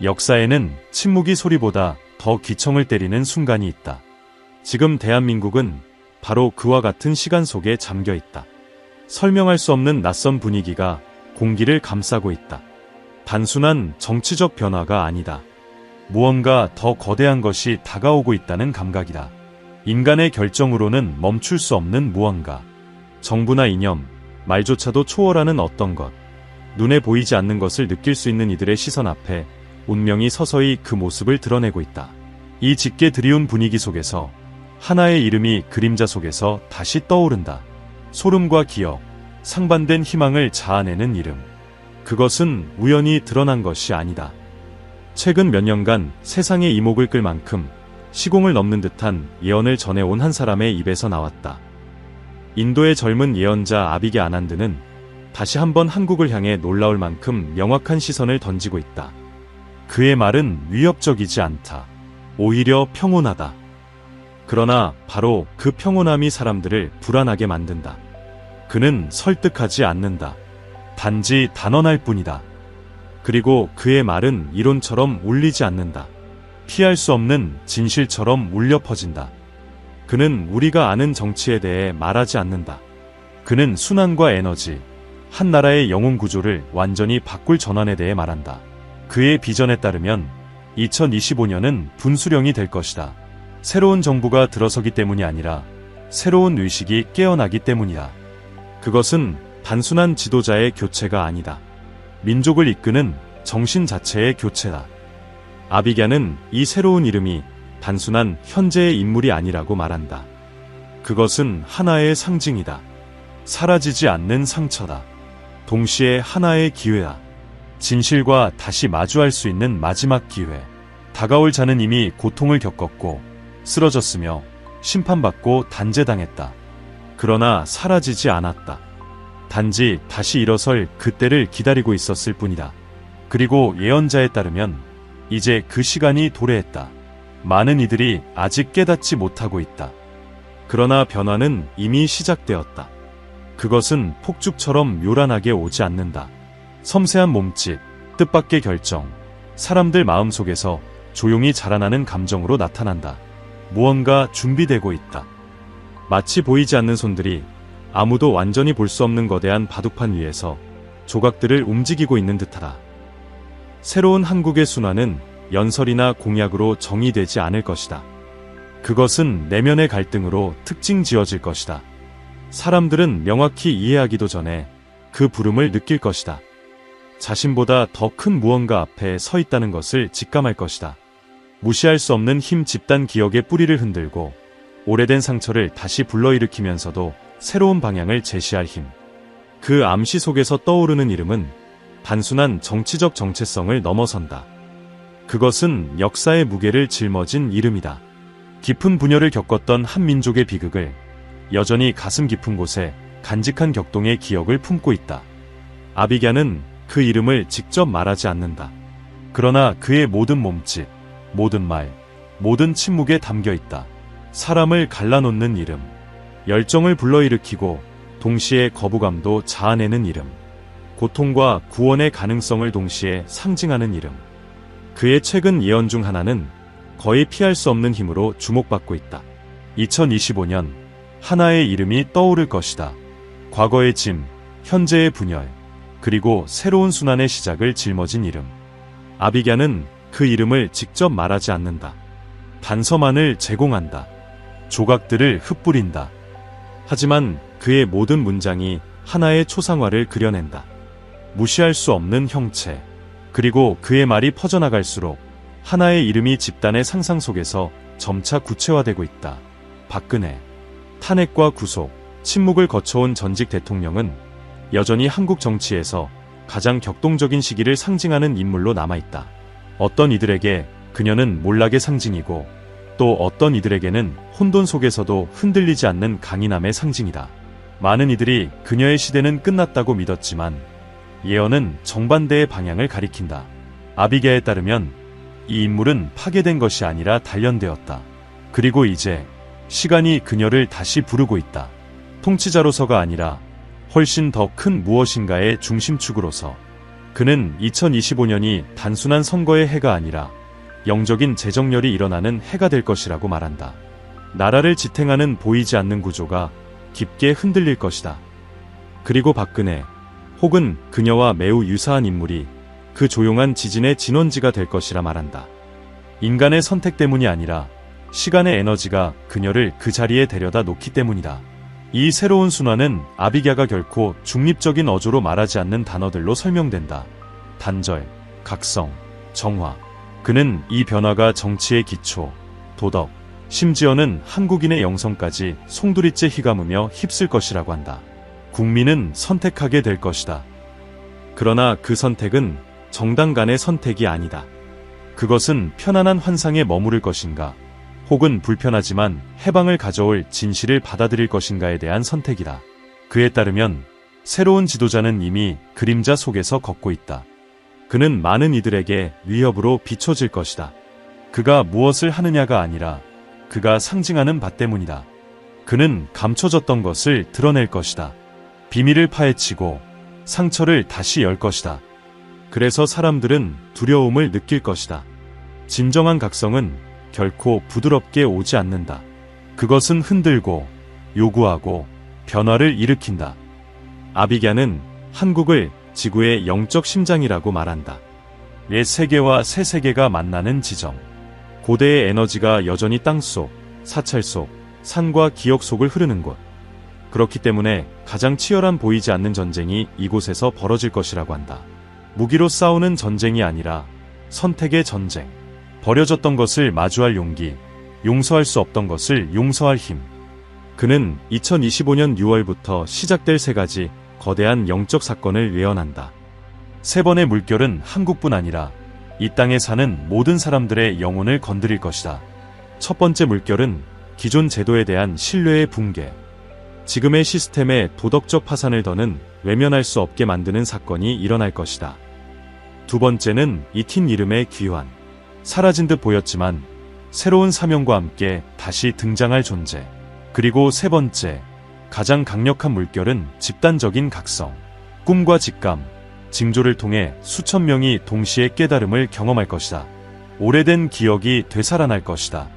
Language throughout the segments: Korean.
역사에는 침묵이 소리보다 더 기청을 때리는 순간이 있다. 지금 대한민국은 바로 그와 같은 시간 속에 잠겨 있다. 설명할 수 없는 낯선 분위기가 공기를 감싸고 있다. 단순한 정치적 변화가 아니다. 무언가 더 거대한 것이 다가오고 있다는 감각이다. 인간의 결정으로는 멈출 수 없는 무언가. 정부나 이념, 말조차도 초월하는 어떤 것. 눈에 보이지 않는 것을 느낄 수 있는 이들의 시선 앞에 운명이 서서히 그 모습을 드러내고 있다. 이 짙게 드리운 분위기 속에서 하나의 이름이 그림자 속에서 다시 떠오른다. 소름과 기억, 상반된 희망을 자아내는 이름. 그것은 우연히 드러난 것이 아니다. 최근 몇 년간 세상의 이목을 끌 만큼 시공을 넘는 듯한 예언을 전해온 한 사람의 입에서 나왔다. 인도의 젊은 예언자 아비게 아난드는 다시 한번 한국을 향해 놀라울 만큼 명확한 시선을 던지고 있다. 그의 말은 위협적이지 않다. 오히려 평온하다. 그러나 바로 그 평온함이 사람들을 불안하게 만든다. 그는 설득하지 않는다. 단지 단언할 뿐이다. 그리고 그의 말은 이론처럼 울리지 않는다. 피할 수 없는 진실처럼 울려 퍼진다. 그는 우리가 아는 정치에 대해 말하지 않는다. 그는 순환과 에너지, 한 나라의 영웅 구조를 완전히 바꿀 전환에 대해 말한다. 그의 비전에 따르면 2025년은 분수령이 될 것이다. 새로운 정부가 들어서기 때문이 아니라 새로운 의식이 깨어나기 때문이다. 그것은 단순한 지도자의 교체가 아니다. 민족을 이끄는 정신 자체의 교체다. 아비갸는 이 새로운 이름이 단순한 현재의 인물이 아니라고 말한다. 그것은 하나의 상징이다. 사라지지 않는 상처다. 동시에 하나의 기회다. 진실과 다시 마주할 수 있는 마지막 기회. 다가올 자는 이미 고통을 겪었고 쓰러졌으며 심판받고 단죄당했다. 그러나 사라지지 않았다. 단지 다시 일어설 그때를 기다리고 있었을 뿐이다. 그리고 예언자에 따르면 이제 그 시간이 도래했다. 많은 이들이 아직 깨닫지 못하고 있다. 그러나 변화는 이미 시작되었다. 그것은 폭죽처럼 요란하게 오지 않는다. 섬세한 몸짓, 뜻밖의 결정, 사람들 마음속에서 조용히 자라나는 감정으로 나타난다. 무언가 준비되고 있다. 마치 보이지 않는 손들이 아무도 완전히 볼 수 없는 거대한 바둑판 위에서 조각들을 움직이고 있는 듯하다. 새로운 한국의 순환은 연설이나 공약으로 정의되지 않을 것이다. 그것은 내면의 갈등으로 특징 지어질 것이다. 사람들은 명확히 이해하기도 전에 그 부름을 느낄 것이다. 자신보다 더 큰 무언가 앞에 서 있다는 것을 직감할 것이다. 무시할 수 없는 힘 집단 기억의 뿌리를 흔들고 오래된 상처를 다시 불러일으키면서도 새로운 방향을 제시할 힘. 그 암시 속에서 떠오르는 이름은 단순한 정치적 정체성을 넘어선다. 그것은 역사의 무게를 짊어진 이름이다. 깊은 분열을 겪었던 한 민족의 비극을 여전히 가슴 깊은 곳에 간직한 격동의 기억을 품고 있다. 아비갸는 그 이름을 직접 말하지 않는다. 그러나 그의 모든 몸짓, 모든 말, 모든 침묵에 담겨 있다. 사람을 갈라놓는 이름, 열정을 불러일으키고 동시에 거부감도 자아내는 이름, 고통과 구원의 가능성을 동시에 상징하는 이름. 그의 최근 예언 중 하나는 거의 피할 수 없는 힘으로 주목받고 있다. 2025년 하나의 이름이 떠오를 것이다. 과거의 짐, 현재의 분열, 그리고 새로운 순환의 시작을 짊어진 이름. 아비갸는 그 이름을 직접 말하지 않는다. 단서만을 제공한다. 조각들을 흩뿌린다. 하지만 그의 모든 문장이 하나의 초상화를 그려낸다. 무시할 수 없는 형체. 그리고 그의 말이 퍼져나갈수록 하나의 이름이 집단의 상상 속에서 점차 구체화되고 있다. 박근혜. 탄핵과 구속, 침묵을 거쳐온 전직 대통령은 여전히 한국 정치에서 가장 격동적인 시기를 상징하는 인물로 남아있다. 어떤 이들에게 그녀는 몰락의 상징이고 또 어떤 이들에게는 혼돈 속에서도 흔들리지 않는 강인함의 상징이다. 많은 이들이 그녀의 시대는 끝났다고 믿었지만 예언은 정반대의 방향을 가리킨다. 아비게에 따르면 이 인물은 파괴된 것이 아니라 단련되었다. 그리고 이제 시간이 그녀를 다시 부르고 있다. 통치자로서가 아니라 훨씬 더 큰 무엇인가의 중심축으로서. 그는 2025년이 단순한 선거의 해가 아니라 영적인 재정렬이 일어나는 해가 될 것이라고 말한다. 나라를 지탱하는 보이지 않는 구조가 깊게 흔들릴 것이다. 그리고 박근혜, 혹은 그녀와 매우 유사한 인물이 그 조용한 지진의 진원지가 될 것이라 말한다. 인간의 선택 때문이 아니라 시간의 에너지가 그녀를 그 자리에 데려다 놓기 때문이다. 이 새로운 순환은 아비갸가 결코 중립적인 어조로 말하지 않는 단어들로 설명된다. 단절, 각성, 정화. 그는 이 변화가 정치의 기초, 도덕, 심지어는 한국인의 영성까지 송두리째 휘감으며 휩쓸 것이라고 한다. 국민은 선택하게 될 것이다. 그러나 그 선택은 정당 간의 선택이 아니다. 그것은 편안한 환상에 머무를 것인가, 혹은 불편하지만 해방을 가져올 진실을 받아들일 것인가에 대한 선택이다. 그에 따르면 새로운 지도자는 이미 그림자 속에서 걷고 있다. 그는 많은 이들에게 위협으로 비춰질 것이다. 그가 무엇을 하느냐가 아니라 그가 상징하는 바 때문이다. 그는 감춰졌던 것을 드러낼 것이다. 비밀을 파헤치고 상처를 다시 열 것이다. 그래서 사람들은 두려움을 느낄 것이다. 진정한 각성은 결코 부드럽게 오지 않는다. 그것은 흔들고 요구하고 변화를 일으킨다. 아비갸는 한국을 지구의 영적 심장이라고 말한다. 옛 세계와 새 세계가 만나는 지점. 고대의 에너지가 여전히 땅속, 사찰 속, 산과 기억 속을 흐르는 곳. 그렇기 때문에 가장 치열한 보이지 않는 전쟁이 이곳에서 벌어질 것이라고 한다. 무기로 싸우는 전쟁이 아니라 선택의 전쟁. 버려졌던 것을 마주할 용기, 용서할 수 없던 것을 용서할 힘. 그는 2025년 6월부터 시작될 세 가지 거대한 영적 사건을 예언한다. 세 번의 물결은 한국뿐 아니라 이 땅에 사는 모든 사람들의 영혼을 건드릴 것이다. 첫 번째 물결은 기존 제도에 대한 신뢰의 붕괴. 지금의 시스템의 도덕적 파산을 더는 외면할 수 없게 만드는 사건이 일어날 것이다. 두 번째는 이 팀 이름의 귀환. 사라진 듯 보였지만 새로운 사명과 함께 다시 등장할 존재. 그리고 세 번째, 가장 강력한 물결은 집단적인 각성. 꿈과 직감, 징조를 통해 수천 명이 동시에 깨달음을 경험할 것이다. 오래된 기억이 되살아날 것이다.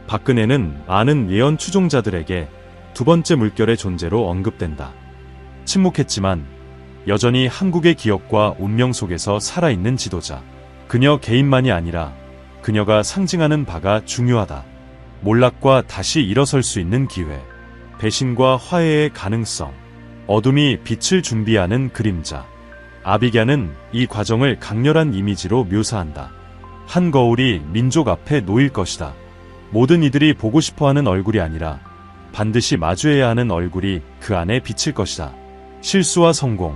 박근혜는 많은 예언 추종자들에게 두 번째 물결의 존재로 언급된다. 침묵했지만 여전히 한국의 기억과 운명 속에서 살아있는 지도자. 그녀 개인만이 아니라 그녀가 상징하는 바가 중요하다. 몰락과 다시 일어설 수 있는 기회. 배신과 화해의 가능성. 어둠이 빛을 준비하는 그림자. 아비갸는 이 과정을 강렬한 이미지로 묘사한다. 한 거울이 민족 앞에 놓일 것이다. 모든 이들이 보고 싶어하는 얼굴이 아니라 반드시 마주해야 하는 얼굴이 그 안에 비칠 것이다. 실수와 성공,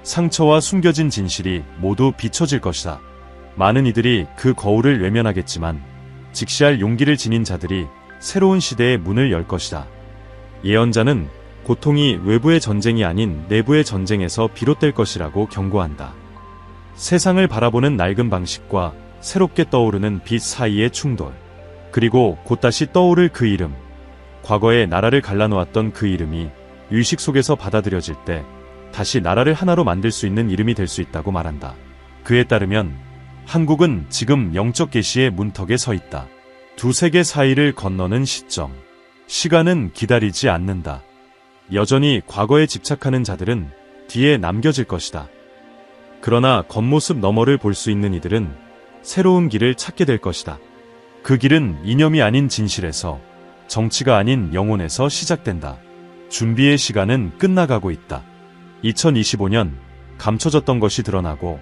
상처와 숨겨진 진실이 모두 비춰질 것이다. 많은 이들이 그 거울을 외면하겠지만 직시할 용기를 지닌 자들이 새로운 시대의 문을 열 것이다. 예언자는 고통이 외부의 전쟁이 아닌 내부의 전쟁에서 비롯될 것이라고 경고한다. 세상을 바라보는 낡은 방식과 새롭게 떠오르는 빛 사이의 충돌. 그리고 곧 다시 떠오를 그 이름. 과거에 나라를 갈라놓았던 그 이름이 의식 속에서 받아들여질 때 다시 나라를 하나로 만들 수 있는 이름이 될 수 있다고 말한다. 그에 따르면 한국은 지금 영적 계시의 문턱에 서 있다. 두 세계 사이를 건너는 시점. 시간은 기다리지 않는다. 여전히 과거에 집착하는 자들은 뒤에 남겨질 것이다. 그러나 겉모습 너머를 볼 수 있는 이들은 새로운 길을 찾게 될 것이다. 그 길은 이념이 아닌 진실에서, 정치가 아닌 영혼에서 시작된다. 준비의 시간은 끝나가고 있다. 2025년 감춰졌던 것이 드러나고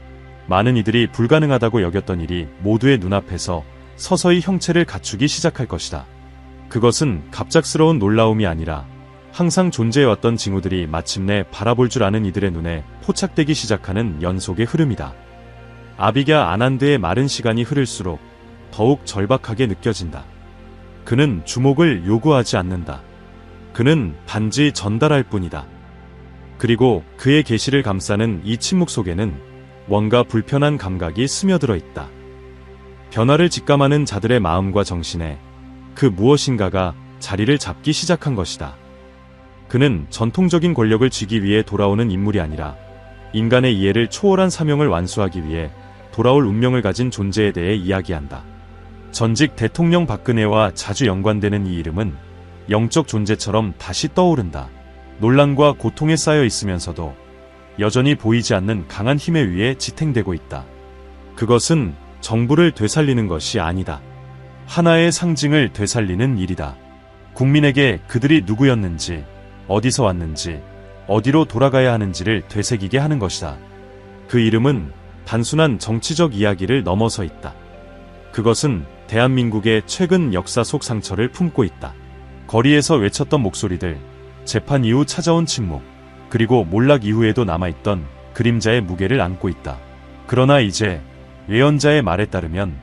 많은 이들이 불가능하다고 여겼던 일이 모두의 눈앞에서 서서히 형체를 갖추기 시작할 것이다. 그것은 갑작스러운 놀라움이 아니라 항상 존재해왔던 징후들이 마침내 바라볼 줄 아는 이들의 눈에 포착되기 시작하는 연속의 흐름이다. 아비갸 아난드의 마른 시간이 흐를수록 더욱 절박하게 느껴진다. 그는 주목을 요구하지 않는다. 그는 단지 전달할 뿐이다. 그리고 그의 계시를 감싸는 이 침묵 속에는 뭔가 불편한 감각이 스며들어 있다. 변화를 직감하는 자들의 마음과 정신에 그 무엇인가가 자리를 잡기 시작한 것이다. 그는 전통적인 권력을 쥐기 위해 돌아오는 인물이 아니라 인간의 이해를 초월한 사명을 완수하기 위해 돌아올 운명을 가진 존재에 대해 이야기한다. 전직 대통령 박근혜와 자주 연관되는 이 이름은 영적 존재처럼 다시 떠오른다. 논란과 고통에 쌓여 있으면서도 여전히 보이지 않는 강한 힘에 의해 지탱되고 있다. 그것은 정부를 되살리는 것이 아니다. 하나의 상징을 되살리는 일이다. 국민에게 그들이 누구였는지, 어디서 왔는지, 어디로 돌아가야 하는지를 되새기게 하는 것이다. 그 이름은 단순한 정치적 이야기를 넘어서 있다. 그것은 대한민국의 최근 역사 속 상처를 품고 있다. 거리에서 외쳤던 목소리들, 재판 이후 찾아온 침묵, 그리고 몰락 이후에도 남아있던 그림자의 무게를 안고 있다. 그러나 이제 예언자의 말에 따르면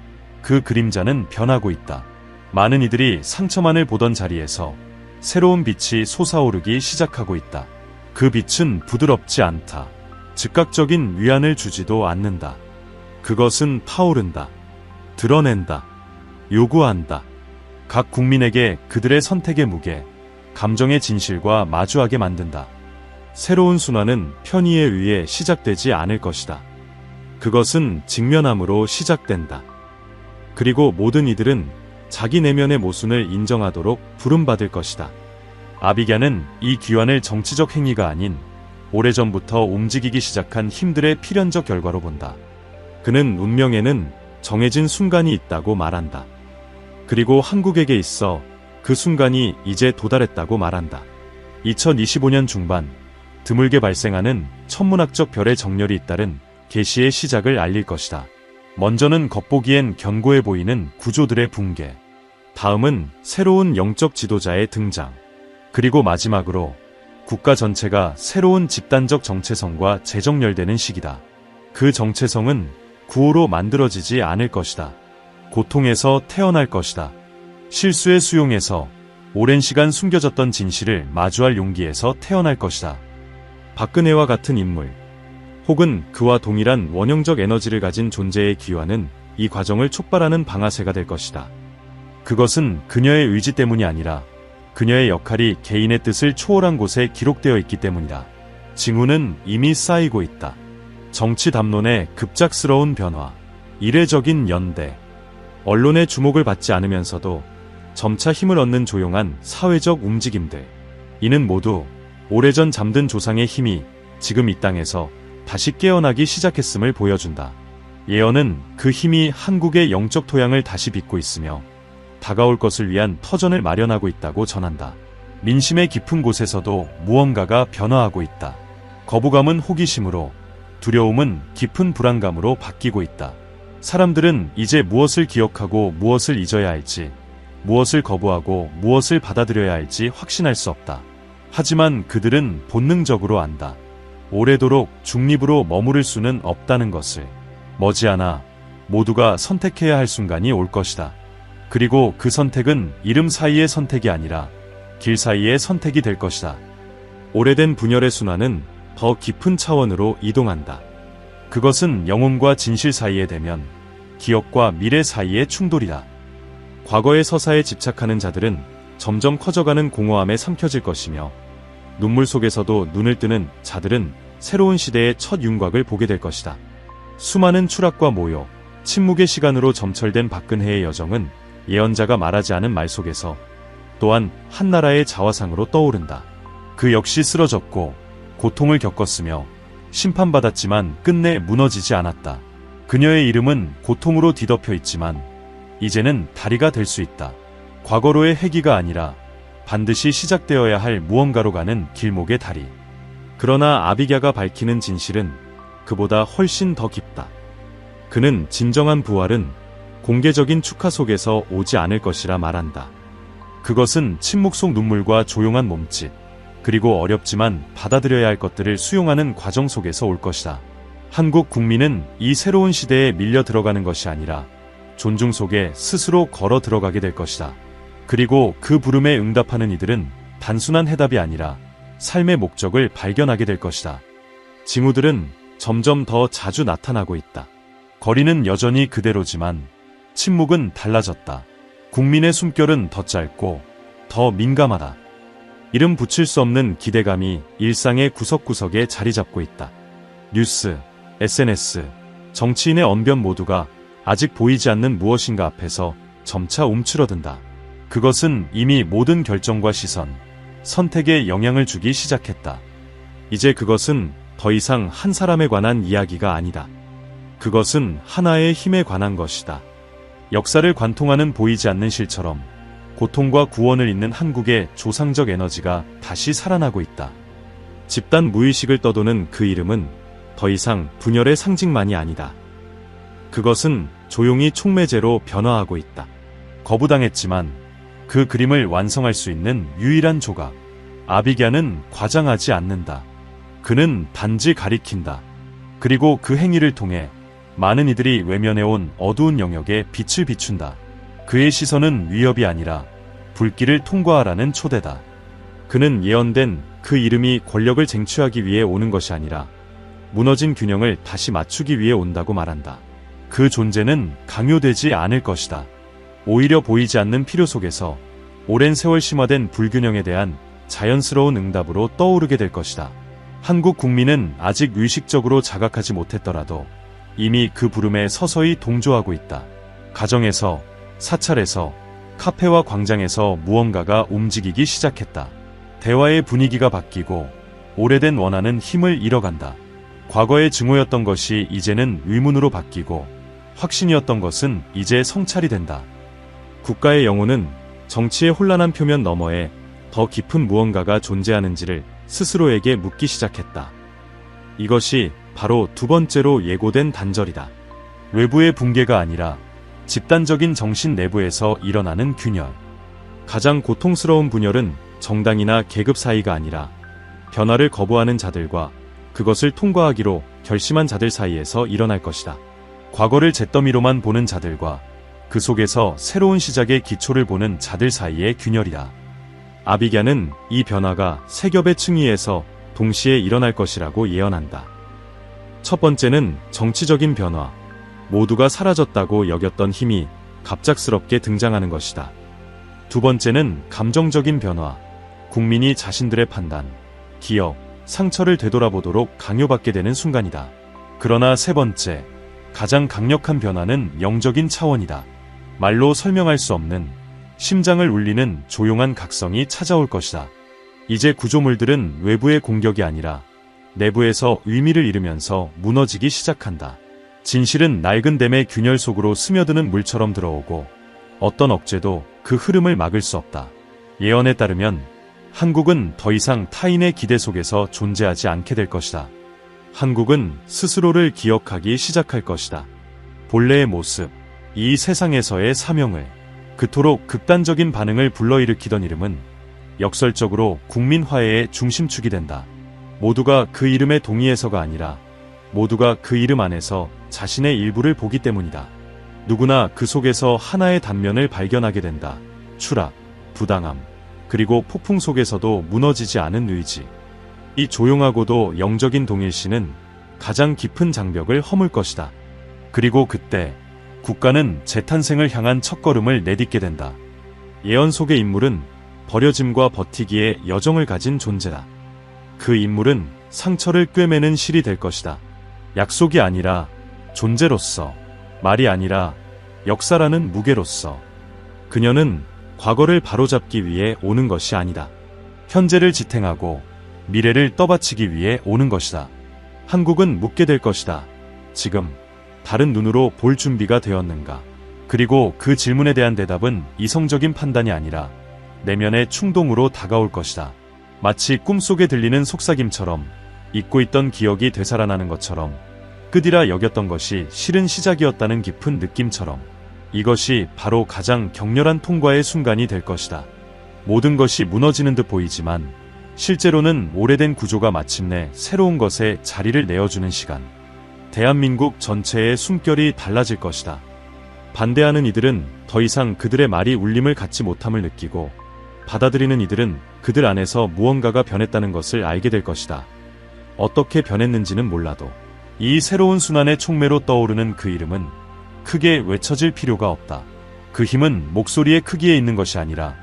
그 그림자는 변하고 있다. 많은 이들이 상처만을 보던 자리에서 새로운 빛이 솟아오르기 시작하고 있다. 그 빛은 부드럽지 않다. 즉각적인 위안을 주지도 않는다. 그것은 타오른다. 드러낸다. 요구한다. 각 국민에게 그들의 선택의 무게, 감정의 진실과 마주하게 만든다. 새로운 순환은 편의에 의해 시작되지 않을 것이다. 그것은 직면함으로 시작된다. 그리고 모든 이들은 자기 내면의 모순을 인정하도록 부름받을 것이다. 아비갸는 이 귀환을 정치적 행위가 아닌 오래전부터 움직이기 시작한 힘들의 필연적 결과로 본다. 그는 운명에는 정해진 순간이 있다고 말한다. 그리고 한국에게 있어 그 순간이 이제 도달했다고 말한다. 2025년 중반 드물게 발생하는 천문학적 별의 정렬이 잇따른 계시의 시작을 알릴 것이다. 먼저는 겉보기엔 견고해 보이는 구조들의 붕괴, 다음은 새로운 영적 지도자의 등장, 그리고 마지막으로 국가 전체가 새로운 집단적 정체성과 재정렬되는 시기다. 그 정체성은 구호로 만들어지지 않을 것이다. 고통에서 태어날 것이다. 실수의 수용에서 오랜 시간 숨겨졌던 진실을 마주할 용기에서 태어날 것이다. 박근혜와 같은 인물, 혹은 그와 동일한 원형적 에너지를 가진 존재의 귀환은 이 과정을 촉발하는 방아쇠가 될 것이다. 그것은 그녀의 의지 때문이 아니라 그녀의 역할이 개인의 뜻을 초월한 곳에 기록되어 있기 때문이다. 징후는 이미 쌓이고 있다. 정치 담론의 급작스러운 변화, 이례적인 연대, 언론의 주목을 받지 않으면서도 점차 힘을 얻는 조용한 사회적 움직임들. 이는 모두 오래전 잠든 조상의 힘이 지금 이 땅에서 다시 깨어나기 시작했음을 보여준다. 예언은 그 힘이 한국의 영적 토양을 다시 빚고 있으며 다가올 것을 위한 터전을 마련하고 있다고 전한다. 민심의 깊은 곳에서도 무언가가 변화하고 있다. 거부감은 호기심으로, 두려움은 깊은 불안감으로 바뀌고 있다. 사람들은 이제 무엇을 기억하고 무엇을 잊어야 할지, 무엇을 거부하고 무엇을 받아들여야 할지 확신할 수 없다. 하지만 그들은 본능적으로 안다. 오래도록 중립으로 머무를 수는 없다는 것을. 머지않아 모두가 선택해야 할 순간이 올 것이다. 그리고 그 선택은 이름 사이의 선택이 아니라 길 사이의 선택이 될 것이다. 오래된 분열의 순환은 더 깊은 차원으로 이동한다. 그것은 영혼과 진실 사이의 대면, 기억과 미래 사이의 충돌이다. 과거의 서사에 집착하는 자들은 점점 커져가는 공허함에 삼켜질 것이며, 눈물 속에서도 눈을 뜨는 자들은 새로운 시대의 첫 윤곽을 보게 될 것이다. 수많은 추락과 모욕, 침묵의 시간으로 점철된 박근혜의 여정은 예언자가 말하지 않은 말 속에서 또한 한 나라의 자화상으로 떠오른다. 그 역시 쓰러졌고 고통을 겪었으며 심판받았지만 끝내 무너지지 않았다. 그녀의 이름은 고통으로 뒤덮여 있지만 이제는 다리가 될 수 있다. 과거로의 회귀가 아니라 반드시 시작되어야 할 무언가로 가는 길목의 다리. 그러나 아비갸가 밝히는 진실은 그보다 훨씬 더 깊다. 그는 진정한 부활은 공개적인 축하 속에서 오지 않을 것이라 말한다. 그것은 침묵 속 눈물과 조용한 몸짓, 그리고 어렵지만 받아들여야 할 것들을 수용하는 과정 속에서 올 것이다. 한국 국민은 이 새로운 시대에 밀려 들어가는 것이 아니라 존중 속에 스스로 걸어 들어가게 될 것이다. 그리고 그 부름에 응답하는 이들은 단순한 해답이 아니라 삶의 목적을 발견하게 될 것이다. 징후들은 점점 더 자주 나타나고 있다. 거리는 여전히 그대로지만 침묵은 달라졌다. 국민의 숨결은 더 짧고 더 민감하다. 이름 붙일 수 없는 기대감이 일상의 구석구석에 자리 잡고 있다. 뉴스, SNS, 정치인의 언변 모두가 아직 보이지 않는 무엇인가 앞에서 점차 움츠러든다. 그것은 이미 모든 결정과 시선, 선택에 영향을 주기 시작했다. 이제 그것은 더 이상 한 사람에 관한 이야기가 아니다. 그것은 하나의 힘에 관한 것이다. 역사를 관통하는 보이지 않는 실처럼 고통과 구원을 잇는 한국의 조상적 에너지가 다시 살아나고 있다. 집단 무의식을 떠도는 그 이름은 더 이상 분열의 상징만이 아니다. 그것은 조용히 촉매제로 변화하고 있다. 거부당했지만 그 그림을 완성할 수 있는 유일한 조각. 아비갸는 과장하지 않는다. 그는 단지 가리킨다. 그리고 그 행위를 통해 많은 이들이 외면해온 어두운 영역에 빛을 비춘다. 그의 시선은 위협이 아니라 불길을 통과하라는 초대다. 그는 예언된 그 이름이 권력을 쟁취하기 위해 오는 것이 아니라 무너진 균형을 다시 맞추기 위해 온다고 말한다. 그 존재는 강요되지 않을 것이다. 오히려 보이지 않는 필요 속에서 오랜 세월 심화된 불균형에 대한 자연스러운 응답으로 떠오르게 될 것이다. 한국 국민은 아직 의식적으로 자각하지 못했더라도 이미 그 부름에 서서히 동조하고 있다. 가정에서, 사찰에서, 카페와 광장에서 무언가가 움직이기 시작했다. 대화의 분위기가 바뀌고 오래된 원하는 힘을 잃어간다. 과거의 증오였던 것이 이제는 의문으로 바뀌고 확신이었던 것은 이제 성찰이 된다. 국가의 영혼은 정치의 혼란한 표면 너머에 더 깊은 무언가가 존재하는지를 스스로에게 묻기 시작했다. 이것이 바로 두 번째로 예고된 단절이다. 외부의 붕괴가 아니라 집단적인 정신 내부에서 일어나는 균열. 가장 고통스러운 분열은 정당이나 계급 사이가 아니라 변화를 거부하는 자들과 그것을 통과하기로 결심한 자들 사이에서 일어날 것이다. 과거를 잿더미로만 보는 자들과 그 속에서 새로운 시작의 기초를 보는 자들 사이의 균열이다. 아비갸는 이 변화가 세 겹의 층위에서 동시에 일어날 것이라고 예언한다. 첫 번째는 정치적인 변화. 모두가 사라졌다고 여겼던 힘이 갑작스럽게 등장하는 것이다. 두 번째는 감정적인 변화. 국민이 자신들의 판단, 기억, 상처를 되돌아보도록 강요받게 되는 순간이다. 그러나 세 번째, 가장 강력한 변화는 영적인 차원이다. 말로 설명할 수 없는 심장을 울리는 조용한 각성이 찾아올 것이다. 이제 구조물들은 외부의 공격이 아니라 내부에서 의미를 잃으면서 무너지기 시작한다. 진실은 낡은 댐의 균열 속으로 스며드는 물처럼 들어오고 어떤 억제도 그 흐름을 막을 수 없다. 예언에 따르면 한국은 더 이상 타인의 기대 속에서 존재하지 않게 될 것이다. 한국은 스스로를 기억하기 시작할 것이다. 본래의 모습, 이 세상에서의 사명을, 그토록 극단적인 반응을 불러일으키던 이름은 역설적으로 국민 화해의 중심축이 된다. 모두가 그 이름에 동의해서가 아니라 모두가 그 이름 안에서 자신의 일부를 보기 때문이다. 누구나 그 속에서 하나의 단면을 발견하게 된다. 추락, 부당함, 그리고 폭풍 속에서도 무너지지 않은 의지. 이 조용하고도 영적인 동일시는 가장 깊은 장벽을 허물 것이다. 그리고 그때 국가는 재탄생을 향한 첫걸음을 내딛게 된다. 예언 속의 인물은 버려짐과 버티기에 여정을 가진 존재다. 그 인물은 상처를 꿰매는 실이 될 것이다. 약속이 아니라 존재로서, 말이 아니라 역사라는 무게로서. 그녀는 과거를 바로잡기 위해 오는 것이 아니다. 현재를 지탱하고 미래를 떠받치기 위해 오는 것이다. 한국은 묻게 될 것이다. 지금 다른 눈으로 볼 준비가 되었는가? 그리고 그 질문에 대한 대답은 이성적인 판단이 아니라 내면의 충동으로 다가올 것이다. 마치 꿈속에 들리는 속삭임처럼, 잊고 있던 기억이 되살아나는 것처럼, 끝이라 여겼던 것이 실은 시작이었다는 깊은 느낌처럼. 이것이 바로 가장 격렬한 통과의 순간이 될 것이다. 모든 것이 무너지는 듯 보이지만 실제로는 오래된 구조가 마침내 새로운 것에 자리를 내어주는 시간. 대한민국 전체의 숨결이 달라질 것이다. 반대하는 이들은 더 이상 그들의 말이 울림을 갖지 못함을 느끼고, 받아들이는 이들은 그들 안에서 무언가가 변했다는 것을 알게 될 것이다. 어떻게 변했는지는 몰라도 이 새로운 순환의 촉매로 떠오르는 그 이름은 크게 외쳐질 필요가 없다. 그 힘은 목소리의 크기에 있는 것이 아니라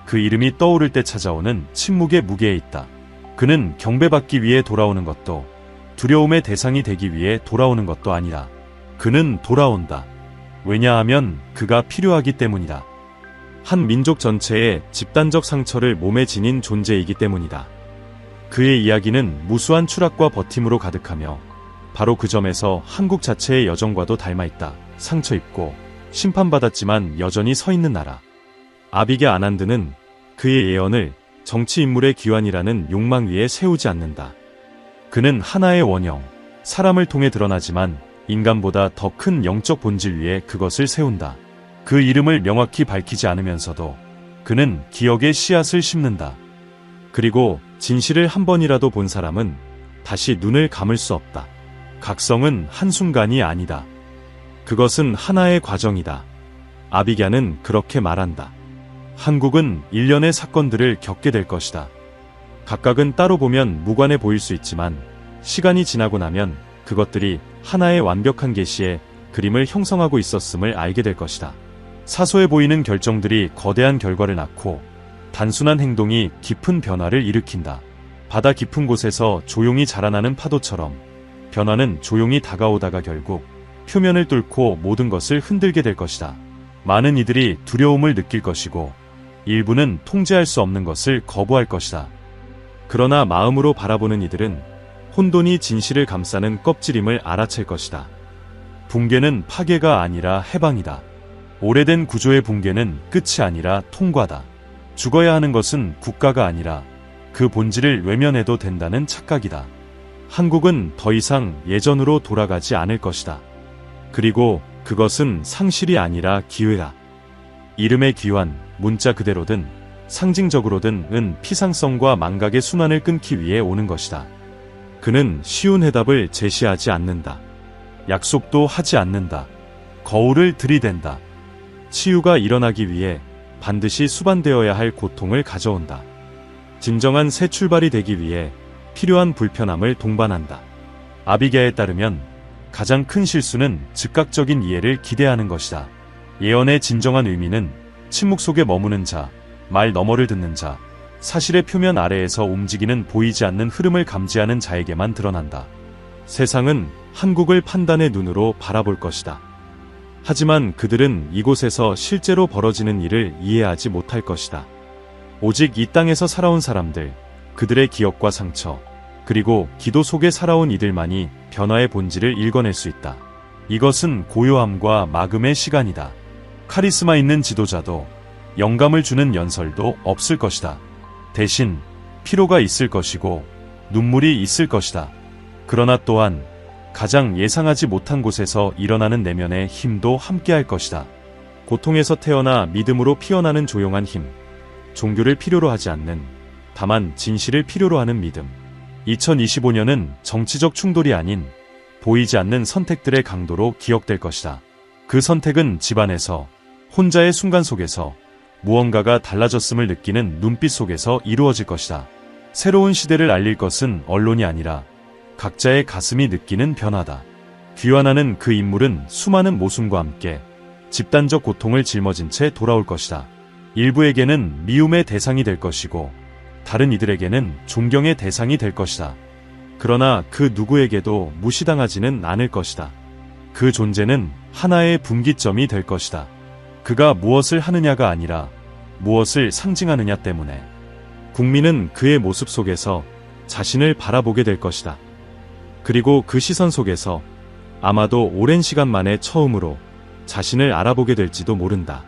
그 이름이 떠오를 때 찾아오는 침묵의 무게에 있다. 그는 경배받기 위해 돌아오는 것도, 두려움의 대상이 되기 위해 돌아오는 것도 아니라 그는 돌아온다. 왜냐하면 그가 필요하기 때문이다. 한 민족 전체의 집단적 상처를 몸에 지닌 존재이기 때문이다. 그의 이야기는 무수한 추락과 버팀으로 가득하며 바로 그 점에서 한국 자체의 여정과도 닮아있다. 상처 입고 심판받았지만 여전히 서 있는 나라. 아비게 아난드는 그의 예언을 정치 인물의 귀환이라는 욕망 위에 세우지 않는다. 그는 하나의 원형, 사람을 통해 드러나지만 인간보다 더 큰 영적 본질 위에 그것을 세운다. 그 이름을 명확히 밝히지 않으면서도 그는 기억의 씨앗을 심는다. 그리고 진실을 한 번이라도 본 사람은 다시 눈을 감을 수 없다. 각성은 한순간이 아니다. 그것은 하나의 과정이다. 아비갸는 그렇게 말한다. 한국은 일련의 사건들을 겪게 될 것이다. 각각은 따로 보면 무관해 보일 수 있지만 시간이 지나고 나면 그것들이 하나의 완벽한 계시의 그림을 형성하고 있었음을 알게 될 것이다. 사소해 보이는 결정들이 거대한 결과를 낳고 단순한 행동이 깊은 변화를 일으킨다. 바다 깊은 곳에서 조용히 자라나는 파도처럼 변화는 조용히 다가오다가 결국 표면을 뚫고 모든 것을 흔들게 될 것이다. 많은 이들이 두려움을 느낄 것이고 일부는 통제할 수 없는 것을 거부할 것이다. 그러나 마음으로 바라보는 이들은 혼돈이 진실을 감싸는 껍질임을 알아챌 것이다. 붕괴는 파괴가 아니라 해방이다. 오래된 구조의 붕괴는 끝이 아니라 통과다. 죽어야 하는 것은 국가가 아니라 그 본질을 외면해도 된다는 착각이다. 한국은 더 이상 예전으로 돌아가지 않을 것이다. 그리고 그것은 상실이 아니라 기회다. 이름의 귀환, 문자 그대로든 상징적으로든 은 피상성과 망각의 순환을 끊기 위해 오는 것이다. 그는 쉬운 해답을 제시하지 않는다. 약속도 하지 않는다. 거울을 들이댄다. 치유가 일어나기 위해 반드시 수반되어야 할 고통을 가져온다. 진정한 새 출발이 되기 위해 필요한 불편함을 동반한다. 아비게에 따르면 가장 큰 실수는 즉각적인 이해를 기대하는 것이다. 예언의 진정한 의미는 침묵 속에 머무는 자, 말 너머를 듣는 자, 사실의 표면 아래에서 움직이는 보이지 않는 흐름을 감지하는 자에게만 드러난다. 세상은 한국을 판단의 눈으로 바라볼 것이다. 하지만 그들은 이곳에서 실제로 벌어지는 일을 이해하지 못할 것이다. 오직 이 땅에서 살아온 사람들, 그들의 기억과 상처, 그리고 기도 속에 살아온 이들만이 변화의 본질을 읽어낼 수 있다. 이것은 고요함과 막음의 시간이다. 카리스마 있는 지도자도 영감을 주는 연설도 없을 것이다. 대신 피로가 있을 것이고 눈물이 있을 것이다. 그러나 또한 가장 예상하지 못한 곳에서 일어나는 내면의 힘도 함께할 것이다. 고통에서 태어나 믿음으로 피어나는 조용한 힘. 종교를 필요로 하지 않는, 다만 진실을 필요로 하는 믿음. 2025년은 정치적 충돌이 아닌 보이지 않는 선택들의 강도로 기억될 것이다. 그 선택은 집안에서, 혼자의 순간 속에서, 무언가가 달라졌음을 느끼는 눈빛 속에서 이루어질 것이다. 새로운 시대를 알릴 것은 언론이 아니라 각자의 가슴이 느끼는 변화다. 귀환하는 그 인물은 수많은 모순과 함께 집단적 고통을 짊어진 채 돌아올 것이다. 일부에게는 미움의 대상이 될 것이고 다른 이들에게는 존경의 대상이 될 것이다. 그러나 그 누구에게도 무시당하지는 않을 것이다. 그 존재는 하나의 분기점이 될 것이다. 그가 무엇을 하느냐가 아니라 무엇을 상징하느냐 때문에 국민은 그의 모습 속에서 자신을 바라보게 될 것이다. 그리고 그 시선 속에서 아마도 오랜 시간 만에 처음으로 자신을 알아보게 될지도 모른다.